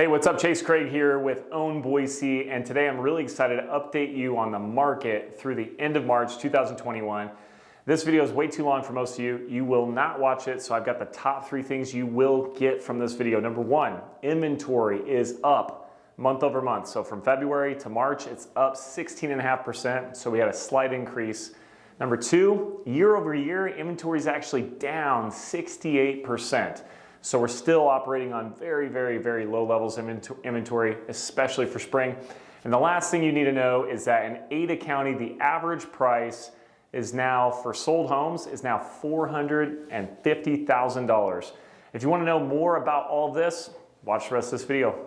Hey, what's up? Chase Craig here with Own Boise, and today I'm really excited to update you on the market through the end of March 2021. This video is way too long for most of you. You will not watch it, so I've got the top 3 things you will get from this video. Number 1, inventory is up month over month. So from February to March, it's up 16.5%, so we had a slight increase. Number 2, year over year, inventory is actually down 68%. So we're still operating on very, very, very low levels of inventory, especially for spring. And the last thing you need to know is that in Ada County, the average price is now, for sold homes, is now $450,000. If you want to know more about all of this, watch the rest of this video.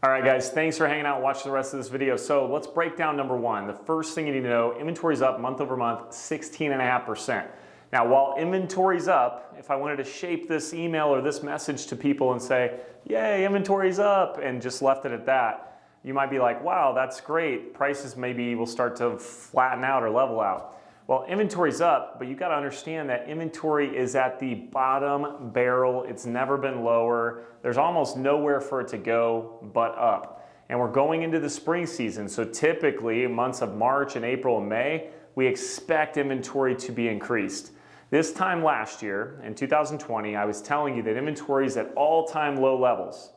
All right, guys, thanks for hanging out and watching the rest of this video. So let's break down number 1. The first thing you need to know, inventory is up month over month, 16.5%. Now, while inventory's up, if I wanted to shape this email or this message to people and say, yay, inventory's up, and just left it at that, you might be like, wow, that's great. Prices maybe will start to flatten out or level out. Well, inventory's up, but you got to understand that inventory is at the bottom barrel. It's never been lower. There's almost nowhere for it to go but up. And we're going into the spring season. So typically, months of March and April and May, we expect inventory to be increased. This time last year, in 2020, I was telling you that inventory is at all-time low levels.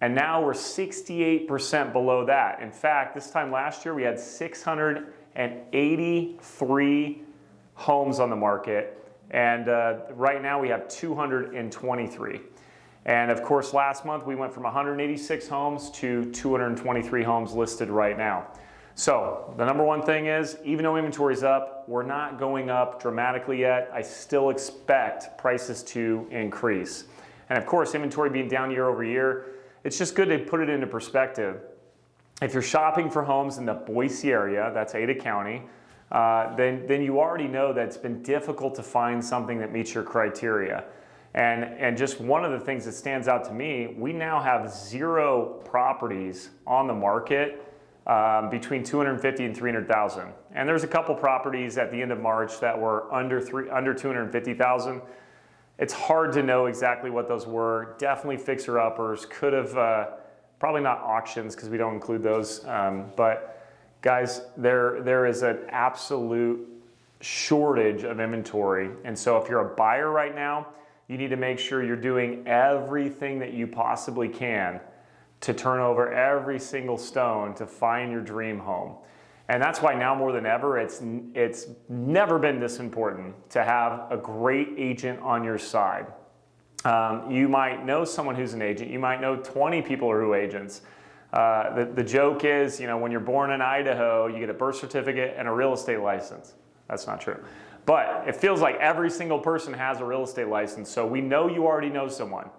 And now we're 68% below that. In fact, this time last year, we had 683 homes on the market, and right now we have 223. And of course, last month we went from 186 homes to 223 homes listed right now. So the number 1 thing is, even though inventory is up, we're not going up dramatically yet. I still expect prices to increase. And of course, inventory being down year over year, it's just good to put it into perspective. If you're shopping for homes in the Boise area, that's Ada County, then you already know that it's been difficult to find something that meets your criteria. And just one of the things that stands out to me, we now have 0 properties on the market between 250 and 300,000. And there's a couple properties at the end of March that were under 250,000. It's hard to know exactly what those were. Definitely fixer-uppers. Could have, probably not auctions because we don't include those. But guys, there is an absolute shortage of inventory. And so if you're a buyer right now, you need to make sure you're doing everything that you possibly can to turn over every single stone to find your dream home. And that's why now more than ever, it's never been this important to have a great agent on your side. You might know someone who's an agent. You might know 20 people who are agents. The joke is, when you're born in Idaho, you get a birth certificate and a real estate license. That's not true. But it feels like every single person has a real estate license, so we know you already know someone.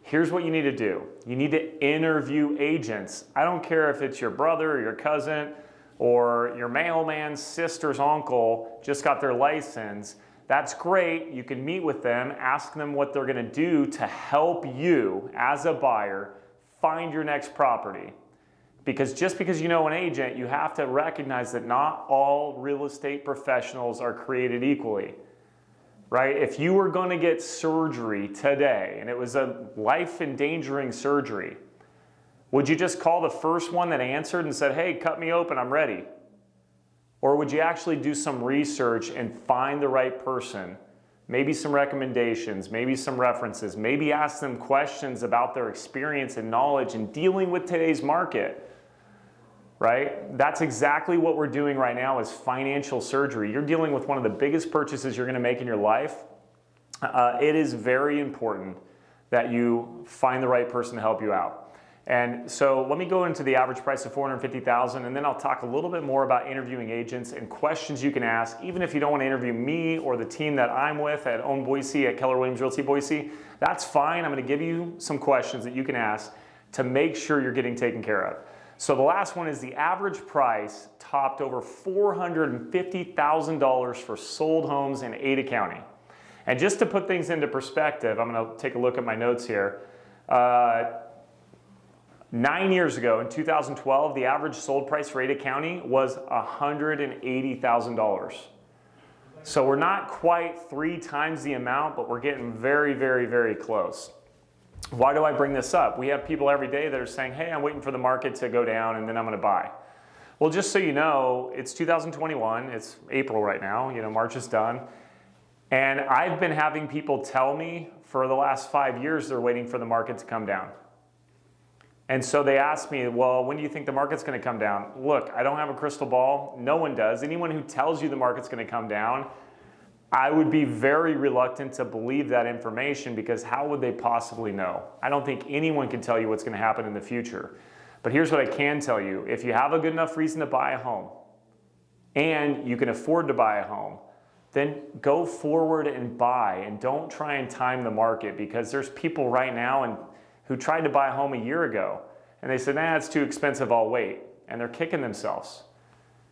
Here's what you need to do. You need to interview agents. I don't care if it's your brother or your cousin or your mailman's sister's uncle just got their license. That's great. You can meet with them, ask them what they're going to do to help you as a buyer find your next property. Because just because you know an agent, you have to recognize that not all real estate professionals are created equally. Right? If you were going to get surgery today and it was a life-endangering surgery, would you just call the first one that answered and said, hey, cut me open, I'm ready? Or would you actually do some research and find the right person? Maybe some recommendations, maybe some references, maybe ask them questions about their experience and knowledge in dealing with today's market. Right? That's exactly what we're doing right now is financial surgery. You're dealing with one of the biggest purchases you're going to make in your life. It is very important that you find the right person to help you out. And so let me go into the average price of $450,000, and then I'll talk a little bit more about interviewing agents and questions you can ask, even if you don't want to interview me or the team that I'm with at Own Boise, at Keller Williams Realty Boise. That's fine. I'm going to give you some questions that you can ask to make sure you're getting taken care of. So the last one is the average price topped over $450,000 for sold homes in Ada County. And just to put things into perspective, I'm going to take a look at my notes here. 9 years ago, in 2012, the average sold price for Ada County was $180,000. So we're not quite 3 times the amount, but we're getting very, very, very close. Why do I bring this up? We have people every day that are saying, hey, I'm waiting for the market to go down and then I'm going to buy. Well, just so you know, it's 2021, it's April right now, March is done. And I've been having people tell me for the last 5 years they're waiting for the market to come down. And so they ask me, well, when do you think the market's going to come down? Look, I don't have a crystal ball. No one does. Anyone who tells you the market's going to come down, I would be very reluctant to believe that information, because how would they possibly know? I don't think anyone can tell you what's going to happen in the future. But here's what I can tell you. If you have a good enough reason to buy a home and you can afford to buy a home, then go forward and buy, and don't try and time the market, because there's people right now who tried to buy a home a year ago and they said, nah, it's too expensive, I'll wait. And they're kicking themselves.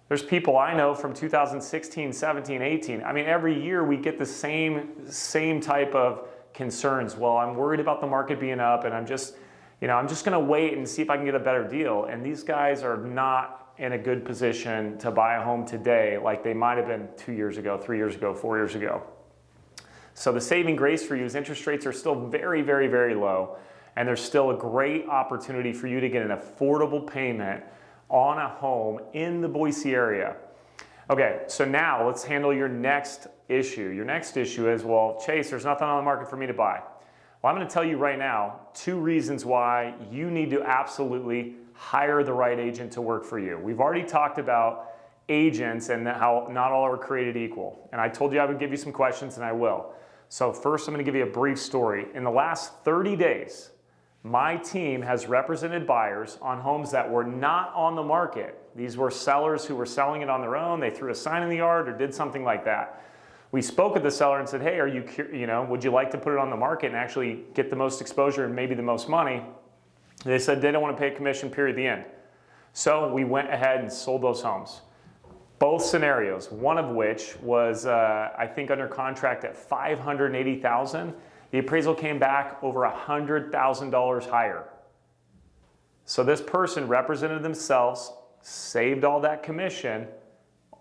There's people I know from 2016, 17, 18. I mean, every year we get the same type of concerns. Well, I'm worried about the market being up and I'm just going to wait and see if I can get a better deal. And these guys are not in a good position to buy a home today like they might have been 2 years ago, 3 years ago, 4 years ago. So the saving grace for you is interest rates are still very, very, very low. And there's still a great opportunity for you to get an affordable payment on a home in the Boise area. Okay, so now let's handle your next issue. Your next issue is, well, Chase, there's nothing on the market for me to buy. Well, I'm going to tell you right now 2 reasons why you need to absolutely hire the right agent to work for you. We've already talked about agents and how not all are created equal. And I told you I would give you some questions, and I will. So first, I'm going to give you a brief story. In the last 30 days, my team has represented buyers on homes that were not on the market. These were sellers who were selling it on their own. They threw a sign in the yard or did something like that. We spoke with the seller and said, hey, would you like to put it on the market and actually get the most exposure and maybe the most money? They said they don't want to pay a commission, period, the end. So we went ahead and sold those homes. Both scenarios, one of which was, I think, under contract at $580,000. The appraisal came back over $100,000 higher. So this person represented themselves, saved all that commission,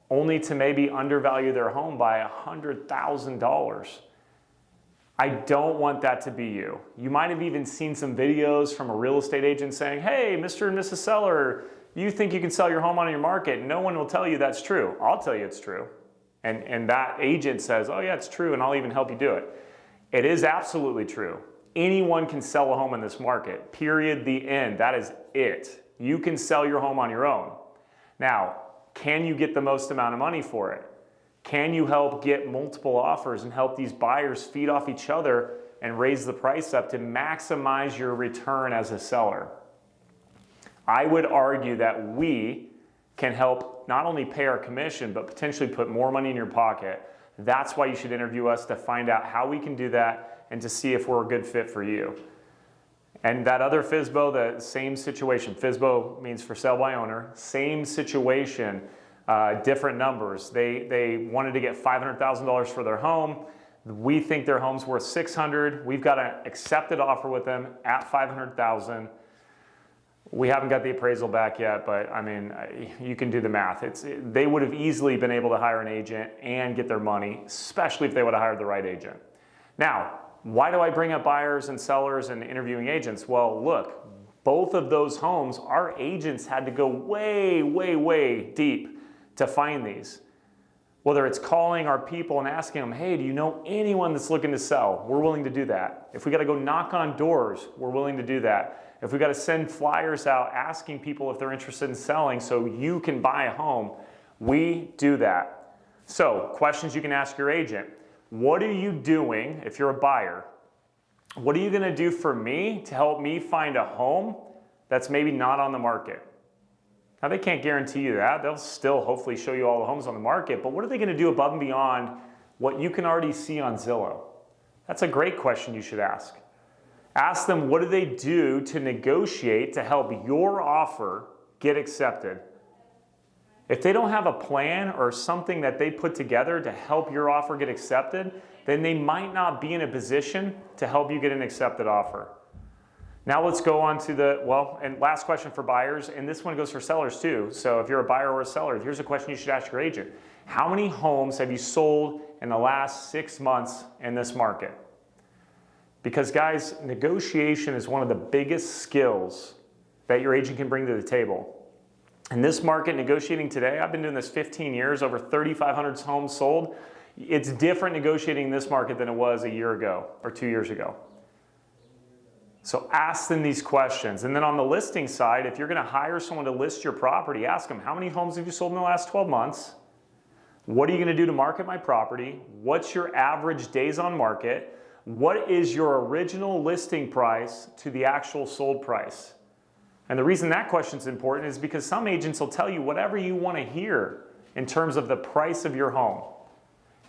only to maybe undervalue their home by $100,000. I don't want that to be you. You might have even seen some videos from a real estate agent saying, hey, Mr. and Mrs. Seller, you think you can sell your home on your market? No one will tell you that's true. I'll tell you it's true. And that agent says, oh yeah, it's true, and I'll even help you do it. It is absolutely true. Anyone can sell a home in this market, period, the end. That is it. You can sell your home on your own. Now, can you get the most amount of money for it? Can you help get multiple offers and help these buyers feed off each other and raise the price up to maximize your return as a seller? I would argue that we can help not only pay our commission, but potentially put more money in your pocket. That's why you should interview us, to find out how we can do that and to see if we're a good fit for you. And that other FSBO, the same situation. FSBO means for sale by owner. Same situation, different numbers. They wanted to get $500,000 for their home. We think their home's worth $600,000. We've got an accepted offer with them at $500,000. We haven't got the appraisal back yet, but I mean, you can do the math. They would have easily been able to hire an agent and get their money, especially if they would have hired the right agent. Now, why do I bring up buyers and sellers and interviewing agents? Well, look, both of those homes, our agents had to go way, way, way deep to find these. Whether it's calling our people and asking them, hey, do you know anyone that's looking to sell? We're willing to do that. If we got to go knock on doors, we're willing to do that. If we got to send flyers out asking people if they're interested in selling so you can buy a home, we do that. So, questions you can ask your agent. What are you doing if you're a buyer? What are you going to do for me to help me find a home that's maybe not on the market? Now, they can't guarantee you that. They'll still hopefully show you all the homes on the market, but what are they going to do above and beyond what you can already see on Zillow? That's a great question you should ask. Ask them, what do they do to negotiate to help your offer get accepted? If they don't have a plan or something that they put together to help your offer get accepted, then they might not be in a position to help you get an accepted offer. Now let's go on to and last question for buyers, and this one goes for sellers too. So if you're a buyer or a seller, here's a question you should ask your agent. How many homes have you sold in the last 6 months in this market? Because guys, negotiation is one of the biggest skills that your agent can bring to the table. In this market, negotiating today, I've been doing this 15 years, over 3,500 homes sold. It's different negotiating in this market than it was a year ago or 2 years ago. So ask them these questions. And then on the listing side, if you're going to hire someone to list your property, ask them, how many homes have you sold in the last 12 months? What are you going to do to market my property? What's your average days on market? What is your original listing price to the actual sold price? And the reason that question is important is because some agents will tell you whatever you want to hear in terms of the price of your home.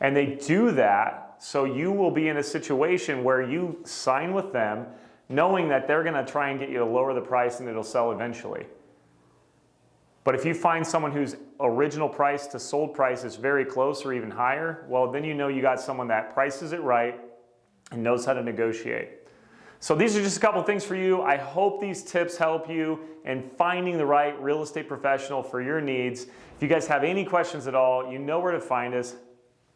And they do that so you will be in a situation where you sign with them knowing that they're going to try and get you to lower the price and it'll sell eventually. But if you find someone whose original price to sold price is very close or even higher, well, then you know you got someone that prices it right and knows how to negotiate. So these are just a couple things for you. I hope these tips help you in finding the right real estate professional for your needs. If you guys have any questions at all, you know where to find us.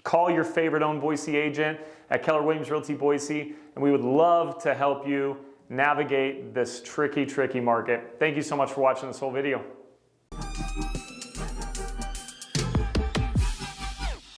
Call your favorite owned Boise agent at Keller Williams Realty Boise, and we would love to help you navigate this tricky market. Thank you so much for watching this whole video.